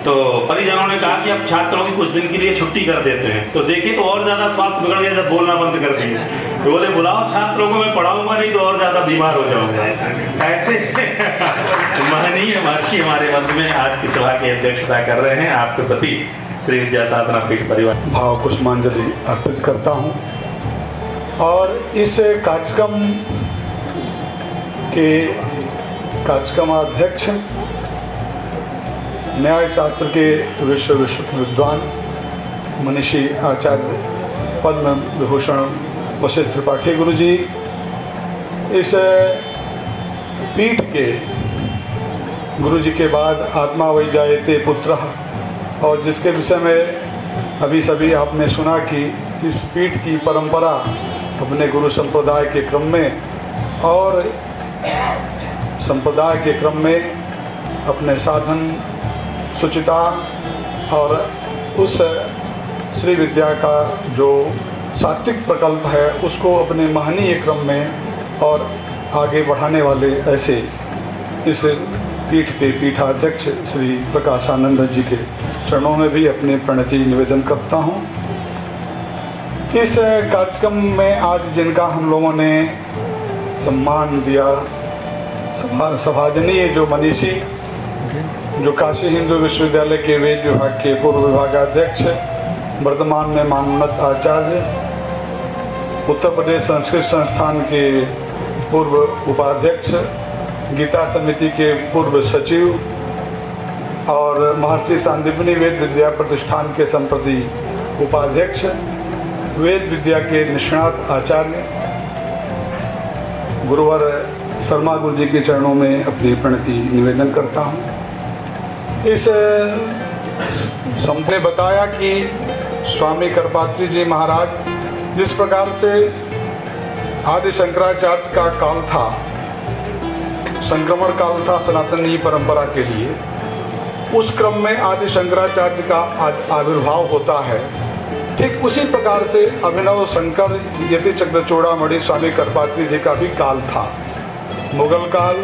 तो परिजनों ने कहा कि अब छात्रों की कुछ दिन के लिए छुट्टी कर देते हैं। तो देखिए तो और ज़्यादा स्वास्थ्य बिगड़ गया जब बोलना बंद कर देंगे। तो बोले बुलाओ छात्रों को, मैं पढ़ाऊंगा नहीं तो और ज़्यादा बीमार हो जाऊंगा। ऐसे महनीय महर्षि हमारे मध्य में आज की सभा की अध्यक्षता कर रहे हैं। आपके प्रति श्री विद्या साधना पीठ परिवार भाव पुष्पांजलि अर्पित करता हूँ। और इस कार्यक्रमाध्यक्ष न्याय शास्त्र के विश्व विद्वान मनीषी आचार्य पद्म विभूषण वशिष्ठ त्रिपाठी गुरु जी इस पीठ के गुरु जी के बाद आत्मा वै जायते पुत्र, और जिसके विषय में अभी सभी आपने सुना कि इस पीठ की परंपरा अपने गुरु संप्रदाय के क्रम में और संप्रदाय के क्रम में अपने साधन सुचिता और उस श्री विद्या का जो सात्विक प्रकल्प है उसको अपने महनीय क्रम में और आगे बढ़ाने वाले ऐसे इस पीठ के पीठाध्यक्ष श्री प्रकाशानंद जी के चरणों में भी अपने प्रणति निवेदन करता हूँ। इस कार्यक्रम में आज जिनका हम लोगों ने सम्मान दिया, सभाजनीय जो मनीषी, जो काशी हिंदू विश्वविद्यालय के वेद विभाग के पूर्व विभागाध्यक्ष, वर्तमान में मानोन्नत आचार्य, उत्तर प्रदेश संस्कृत संस्थान के पूर्व उपाध्यक्ष, गीता समिति के पूर्व सचिव और महर्षि सांदीपनि वेद विद्या प्रतिष्ठान के संप्रति उपाध्यक्ष, वेद विद्या के निष्णात आचार्य गुरुवर शर्मा गुरु जी के चरणों में अपनी प्रणति निवेदन करता हूँ। इस ने बताया कि स्वामी करपात्री जी महाराज जिस प्रकार से आदि शंकराचार्य का काल था, संक्रमण काल था सनातनी परंपरा के लिए, उस क्रम में आदि शंकराचार्य का आविर्भाव होता है। ठीक उसी प्रकार से अभिनव शंकर यति चक्र चूड़ामणि स्वामी करपात्री जी का भी काल था। मुगल काल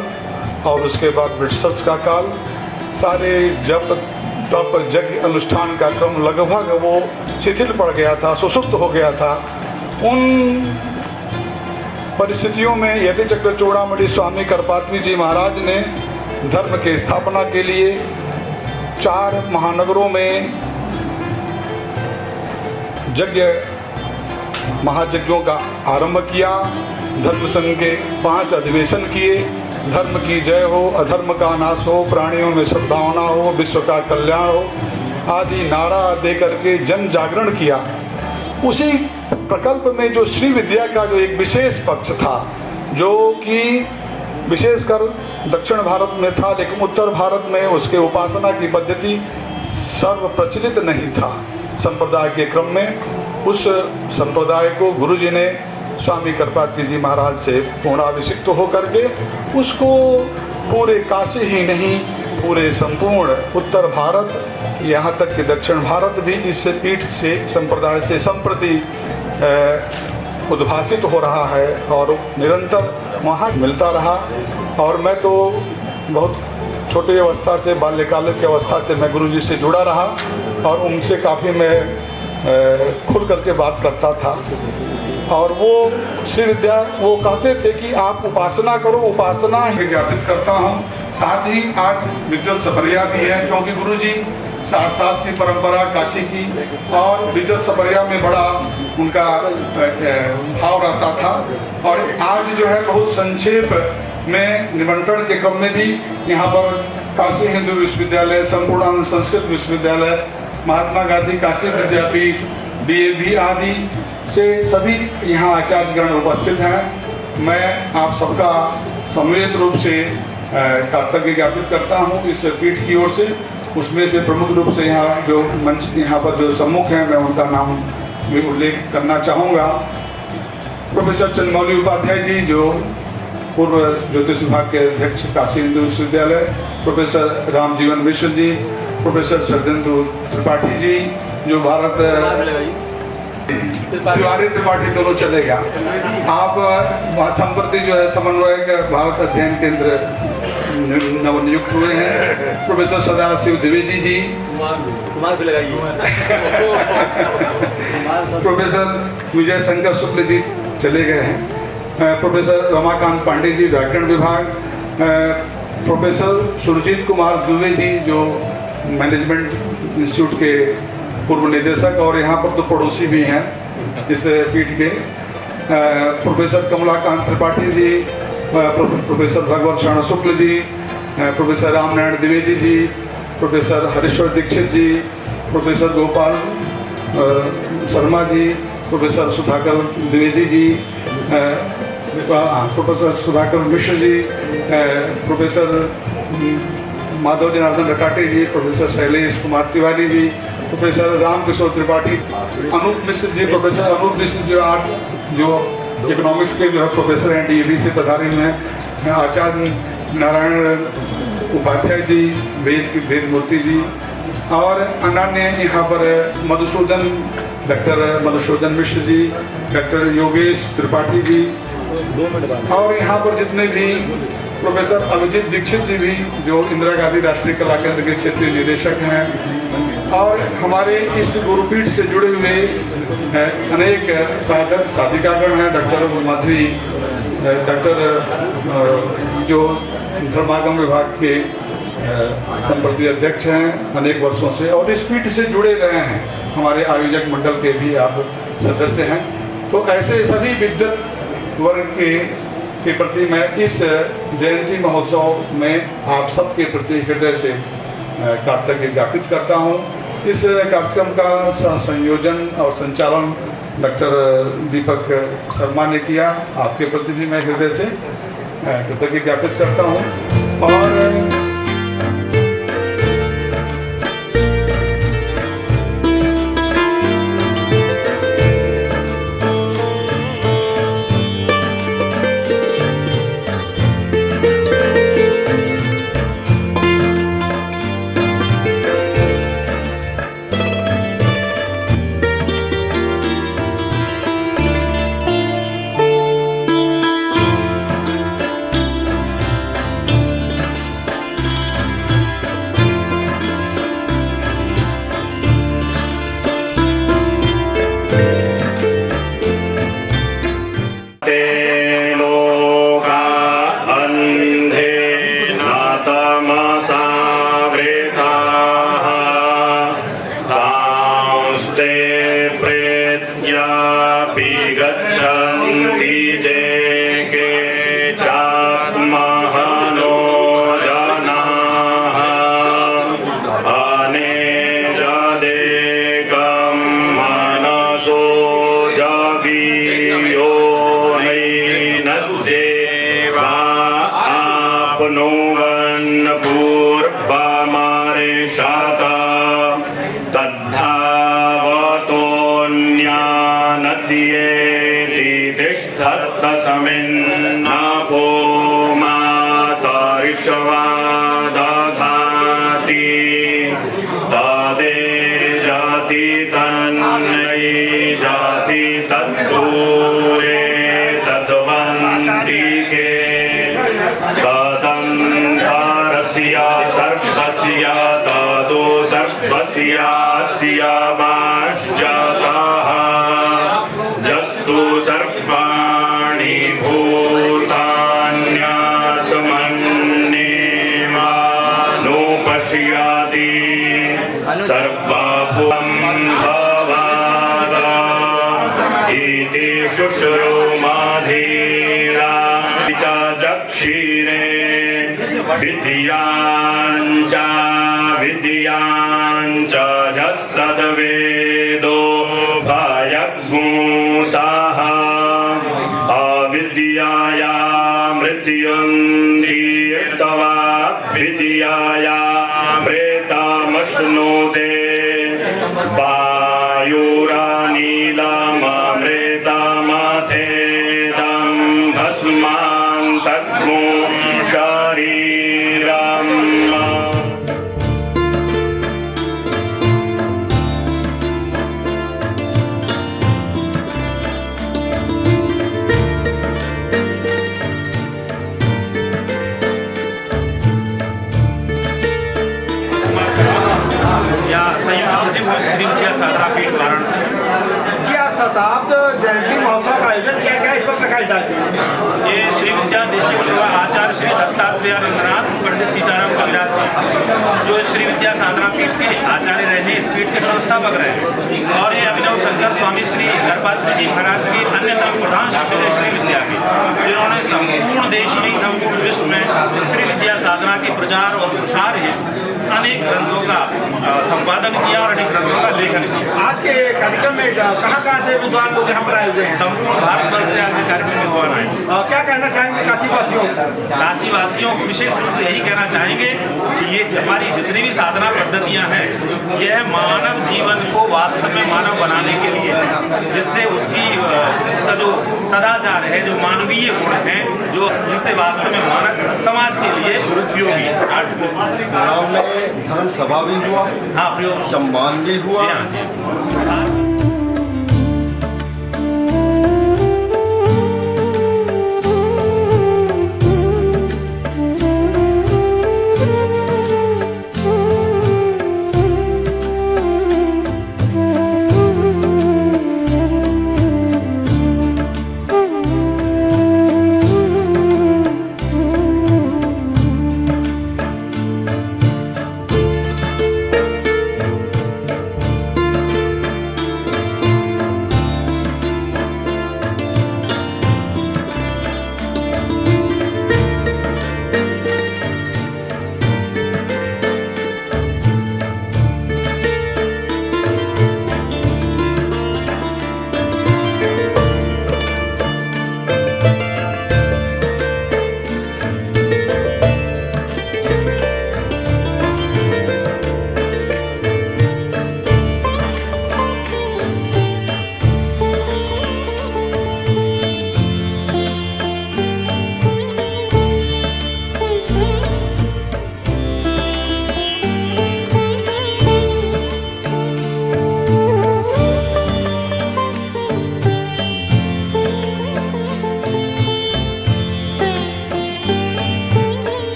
और उसके बाद ब्रिटिशर्स का काल, सारे जप तप यज्ञ अनुष्ठान का क्रम लगभग वो शिथिल पड़ गया था, सुसुप्त हो गया था। उन परिस्थितियों में यति चक्र चूड़ामणि स्वामी करपात्री जी महाराज ने धर्म के स्थापना के लिए 4 महानगरों में यज्ञ महायज्ञों का आरंभ किया। धर्म संघ के 5 अधिवेशन किए। धर्म की जय हो, अधर्म का नाश हो, प्राणियों में सद्भावना हो, विश्व का कल्याण हो आदि नारा दे करके जन जागरण किया। उसी प्रकल्प में जो श्री विद्या का जो एक विशेष पक्ष था, जो कि विशेषकर दक्षिण भारत में था, लेकिन उत्तर भारत में उसके उपासना की पद्धति सर्व प्रचलित नहीं था संप्रदाय के क्रम में। उस संप्रदाय को गुरु जी ने स्वामी करपात्री जी महाराज से पूर्णाभिषिक्त होकर के उसको पूरे काशी ही नहीं, पूरे संपूर्ण उत्तर भारत, यहाँ तक कि दक्षिण भारत भी इस पीठ से संप्रदाय से संप्रति उद्भासित हो रहा है और निरंतर वहाँ मिलता रहा। और मैं तो बहुत छोटी अवस्था से, बाल्यकाल की अवस्था से मैं गुरु जी से जुड़ा रहा और उनसे काफ़ी मैं खुल करके बात करता था। और वो श्री विद्या वो कहते थे कि आप उपासना करो, उपासना ही ज्ञापित करता हूँ। साथ ही आज विद्युत सपरिया भी है, क्योंकि गुरु जी सार्थात की परंपरा काशी की और विद्युत सपरिया में बड़ा उनका भाव रहता था। और आज जो है बहुत संक्षेप में निमंत्रण के क्रम में भी यहाँ पर काशी हिंदू विश्वविद्यालय, संपूर्णानंद संस्कृत विश्वविद्यालय, महात्मा गांधी काशी विद्यापीठ, DAV आदि से सभी यहाँ आचार्यगण उपस्थित हैं। मैं आप सबका सम्मिलित रूप से कर्तव्य ज्ञापित करता हूँ इस पीठ की ओर से। उसमें से प्रमुख रूप से यहाँ जो मंच यहाँ पर जो सम्मुख हैं, मैं उनका नाम भी उल्लेख करना चाहूँगा। प्रोफेसर चंद्रमौली उपाध्याय जी जो पूर्व ज्योतिष विभाग के अध्यक्ष काशी हिंदू विश्वविद्यालय, प्रोफेसर रामजीवन मिश्र जी, प्रोफेसर शरदेंदु त्रिपाठी जी जो भारत तिवारी त्रिपाठी दोनों चलेगा। आप संप्रति जो है समन्वयक भारत अध्ययन केंद्र नवनियुक्त हुए हैं। प्रोफेसर सदाशिव द्विवेदी जी, प्रोफेसर विजय शंकर शुक्ल जी चले गए हैं। प्रोफेसर रमाकांत पांडे जी व्याकरण विभाग, प्रोफेसर सुरजीत कुमार दुबे जी जो मैनेजमेंट इंस्टीट्यूट के पूर्व निदेशक और यहाँ पर तो पड़ोसी भी हैं इस पीठ के, प्रोफेसर कमलाकांत त्रिपाठी जी, प्रोफेसर भगवत शरण शुक्ल जी, प्रोफेसर रामनारायण द्विवेदी जी, प्रोफेसर हरीश्वर दीक्षित जी, professor Gopal Sharma ji, professor Sudhakar Dwivedi ji, professor Sudhakar Mishra ji, professor Madhav Janardan रकाटे जी, professor Shailesh Kumar Tiwari ji, professor Ramkishore Tripathi, Anoop Mishra ji, professor Anoop मिश्र जो इकोनॉमिक्स के जो है प्रोफेसर हैं, DAV से पधारे हुए हैं, आचार्य नारायण उपाध्याय जी, वेद मूर्ति जी और अन्य यहाँ पर मधुसूदन डॉक्टर मधुसूदन मिश्र जी, डॉक्टर योगेश त्रिपाठी जी, और यहाँ पर जितने भी प्रोफेसर अभिजीत दीक्षित जी भी जो इंदिरा गांधी राष्ट्रीय कला केंद्र के क्षेत्रीय निदेशक हैं, और हमारे इस गुरुपीठ से जुड़े हुए अनेक साधक साधिकागण हैं, डॉक्टर माधवी, डॉक्टर जो धर्मागम विभाग के संप्रति अध्यक्ष हैं अनेक वर्षों से, और इस पीठ से जुड़े रहे हैं, हमारे आयोजक मंडल के भी आप सदस्य हैं। तो ऐसे सभी विद्वत वर्ग के प्रति मैं इस जयंती महोत्सव में आप सबके प्रति हृदय से कृतज्ञता ज्ञापित करता हूँ। इस कार्यक्रम का संयोजन और संचालन डॉक्टर दीपक शर्मा ने किया, आपके प्रति भी मैं हृदय से कृतज्ञता ज्ञापित करता हूँ। और विद्यांच जस्तद्वेदो भयग्मुसाः अविद्याया मृत्युन्दीर्तवा विद्याया प्रेतमश्नुते वायुरानीलममृतमथेदं भस्मान्तग्मो शरीरम्। श्री विद्या साधना पीठ वाराणसी क्या शताब्द जयंती महोत्सव का आयोजन किया गया, इस पर प्रकाश डालते हैं। ये श्री विद्या देशी आचार्य श्री दत्तात्रेय रंगनाथ पंडित सीताराम कविराज जी जो श्री विद्या साधना पीठ के आचार्य रहे, इस पीठ के संस्थापक रहे, और ये अभिनव शंकर स्वामी श्री गर्भात्री जी महाराज के अन्यतम प्रधान शिष्य थे श्री विद्या के, जिन्होंने संपूर्ण देश में संपूर्ण विश्व में श्री विद्या साधना के प्रचार और प्रसार हेतु अनेक ग्रंथों का संपादन किया और अनेक ग्रंथों का लेखन किया। आज के कार्यक्रम में कहाँ से विद्वान लोग यहाँ पर आए हुए हैं? संपूर्ण भारतवर्ष से आज के कार्यक्रम में विद्वान आए। क्या कहना चाहेंगे काशीवासियों को? काशीवासियों को विशेष रूप से यही कहना चाहेंगे कि ये हमारी जितनी भी साधना पद्धतियाँ हैं, यह मानव जीवन को वास्तव में मानव बनाने के लिए, जिससे उसका जो सदाचार है, जो मानवीय गुण है, जो जिससे वास्तव में मानव समाज के लिए उपयोगी। धर्म सभा भी हुआ, हाँ, प्रयोग सम्मान भी हुआ। जी हाँ।